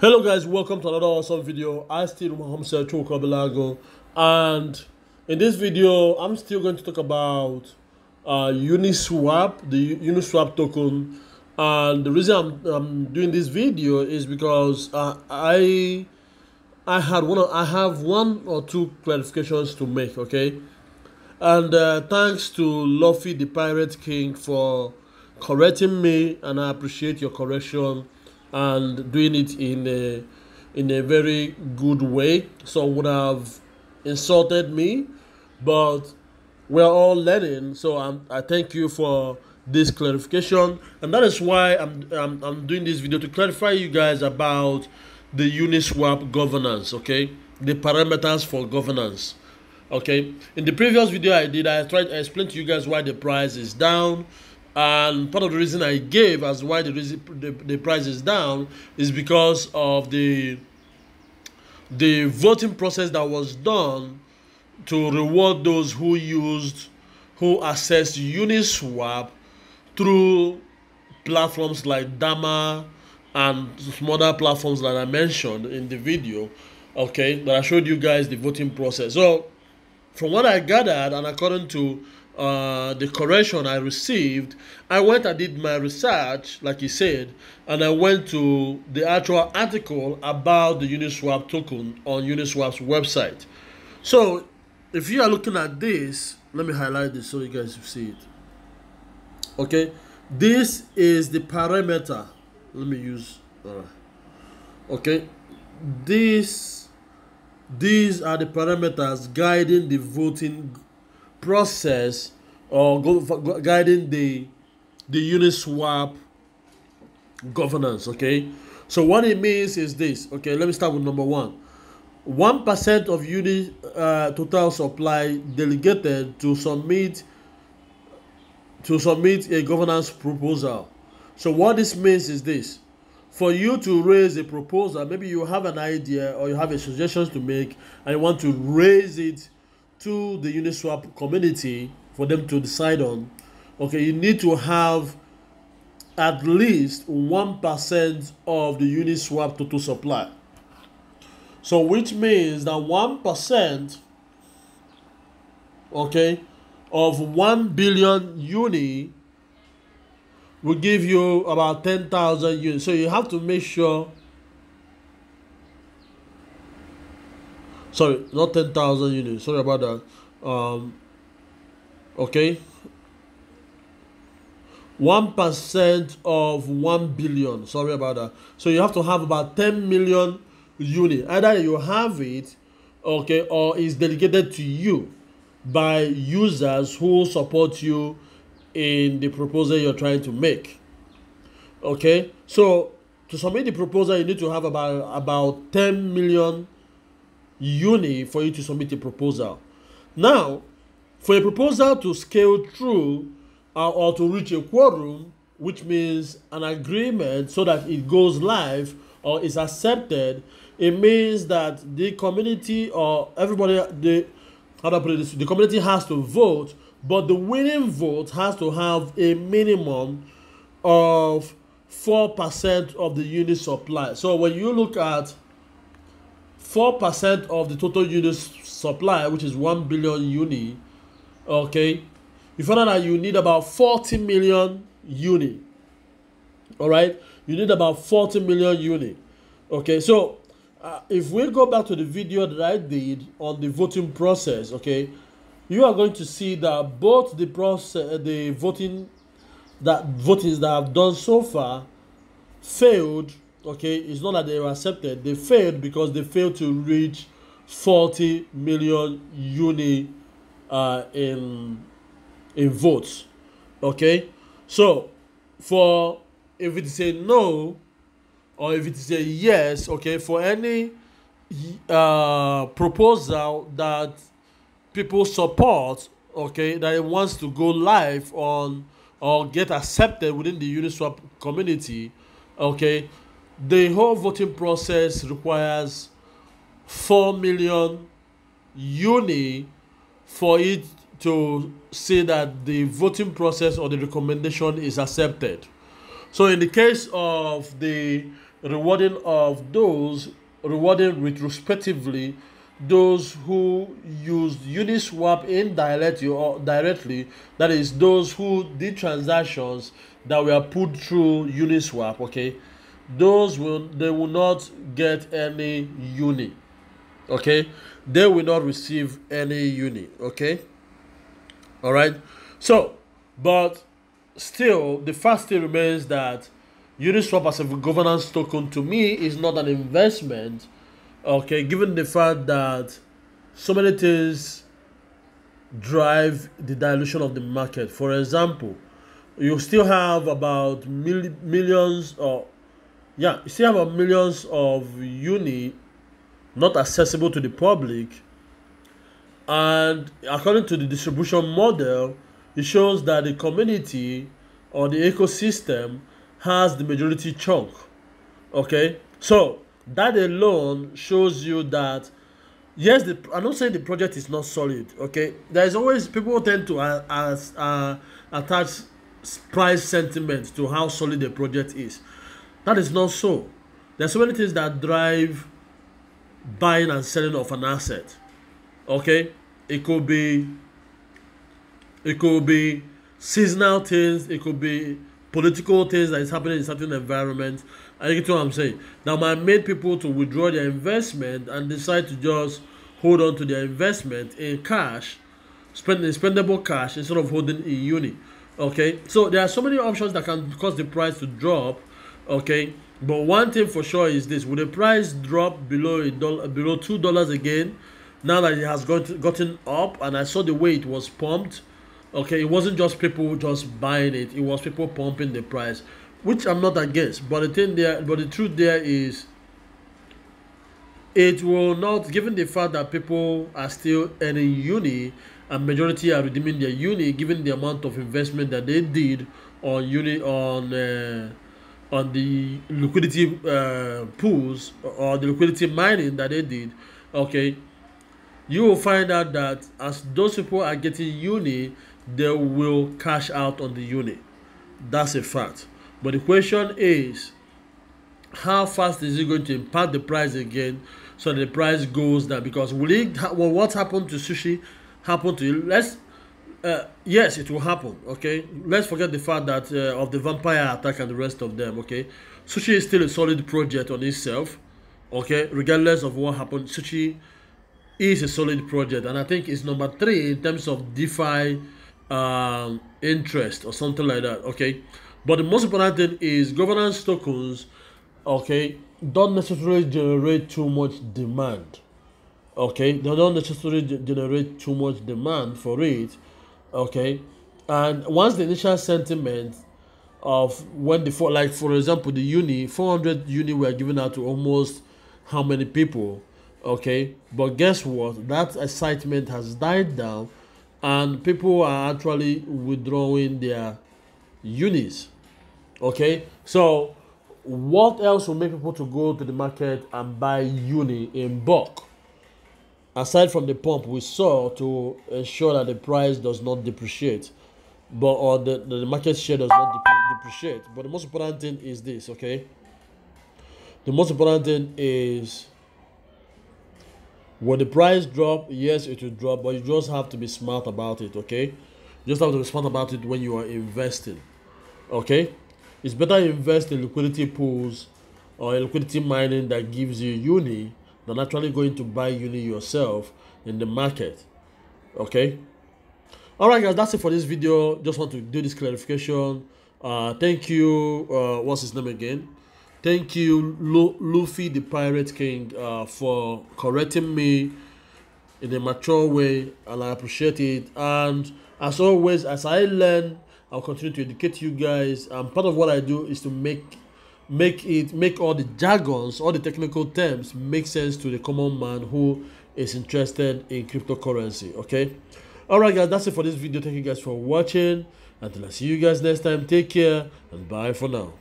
Hello guys, welcome to another awesome video. I still Mohammed Belago, and in this video I'm still going to talk about Uniswap, the Uniswap token. And the reason I'm doing this video is because I have one or two clarifications to make, okay? And thanks to Luffy the Pirate King for correcting me, and I appreciate your correction and doing it in a very good way. Some would have insulted me, but we're all learning. So I thank you for this clarification, and that is why I'm doing this video to clarify you guys about the Uniswap governance. Okay, the parameters for governance. Okay, in the previous video I explain to you guys why the price is down, and part of the reason I gave as why the price is down is because of the voting process that was done to reward those who accessed Uniswap through platforms like Dama and some other platforms that I mentioned in the video. Okay, that I showed you guys the voting process. So from what I gathered, and according to the correction I received, I went and did my research, like he said, and I went to the actual article about the Uniswap token on Uniswap's website. So if you are looking at this, let me highlight this so you guys see it. Okay, this is the parameter. Let me use okay, these are the parameters guiding the voting process, or guiding the Uniswap governance. Okay, so what it means is this. Okay, let me start with number one. 1% of Uni total supply delegated to submit a governance proposal. So what this means is this: for you to raise a proposal, maybe you have an idea or you have a suggestion to make and you want to raise it to the Uniswap community for them to decide on. Okay, you need to have at least 1% of the Uniswap total supply. So which means that 1%, okay, of 1 billion uni will give you about 10,000 units. So you have to make sure, sorry, not 10,000 units, sorry about that. Okay, 1% of 1 billion, sorry about that. So you have to have about 10 million units. Either you have it, okay, or it's delegated to you by users who support you in the proposal you're trying to make. Okay, so to submit the proposal, you need to have about 10 million uni for you to submit a proposal. Now, for a proposal to scale through or to reach a quorum, which means an agreement so that it goes live or is accepted, it means that the community or everybody, the community has to vote, but the winning vote has to have a minimum of 4% of the unit supply. So when you look at 4% of the total unit supply, which is 1 billion uni, okay, you find out that you need about 40 million uni. All right, you need about 40 million uni. Okay, so if we go back to the video that I did on the voting process, okay, you are going to see that both the process, the votings that I've done so far failed. Okay, it's not that they were accepted; they failed because they failed to reach 40 million uni in votes. Okay, so for if it is a no or if it is a yes, okay, for any proposal that people support, okay, that it wants to go live on or get accepted within the Uniswap community, okay, the whole voting process requires 4 million uni for it to say that the voting process or the recommendation is accepted. So in the case of the rewarding retrospectively those who used Uniswap indirectly or directly. That is, those who did transactions that were put through Uniswap. Okay, they will not get any uni. Okay, they will not receive any uni. Okay, all right. So, but still, the fact still remains that Uniswap as a governance token to me is not an investment. Okay, given the fact that so many things drive the dilution of the market. For example, you still have about millions, or yeah, you still have millions of uni not accessible to the public, and according to the distribution model, it shows that the community or the ecosystem has the majority chunk. Okay, so that alone shows you that yes, I'm not saying the project is not solid. Okay, there is always people tend to attach price sentiment to how solid the project is. That is not so. There's so many things that drive buying and selling of an asset. Okay, it could be seasonal things, it could be political things that is happening in certain environments. And you get what I'm saying. Now might make people to withdraw their investment and decide to just hold on to their investment in cash, spendable cash, instead of holding in uni. Okay, so there are so many options that can cause the price to drop. Okay, but one thing for sure is this: will the price drop below below $2 again? Now that it has gotten up, and I saw the way it was pumped. Okay, it wasn't just people just buying it; it was people pumping the price, which I'm not against. But the truth there is, it will not, given the fact that people are still earning uni and majority are redeeming their uni, given the amount of investment that they did on uni on the liquidity pools or the liquidity mining that they did. Okay, you will find out that as those people are getting uni, they will cash out on the uni. That's a fact. But the question is, how fast is it going to impact the price again, so the price goes down? Because will what happened to sushi happen to you? Yes, it will happen. Okay, let's forget the fact that of the vampire attack and the rest of them. Okay, sushi is still a solid project on itself. Okay, regardless of what happened, sushi is a solid project, and I think it's number 3 in terms of DeFi interest or something like that. Okay, but the most important thing is governance tokens. Okay, don't necessarily generate too much demand. Okay, they don't necessarily generate too much demand for it. Okay, and once the initial sentiment of when like for example the 400 uni were given out to almost how many people? Okay, but guess what, that excitement has died down and people are actually withdrawing their unis. Okay, so what else will make people to go to the market and buy uni in bulk, aside from the pump we saw to ensure that the price does not depreciate, but or the market share does not depreciate? But the most important thing is this. Okay, the most important thing is, when the price drop, yes, it will drop, but you just have to be smart about it. Okay, you just have to be smart about it when you are investing. Okay, it's better invest in liquidity pools or in liquidity mining that gives you uni than actually going to buy uni yourself in the market. Okay, all right guys, that's it for this video. Just want to do this clarification. Thank you, what's his name again? Thank you, Luffy the Pirate King, for correcting me in a mature way, and I appreciate it. And as always, as I learn, I'll continue to educate you guys. And part of what I do is to make all the jargons, all the technical terms make sense to the common man who is interested in cryptocurrency. Okay, all right guys, that's it for this video. Thank you guys for watching. Until I see you guys next time, take care and bye for now.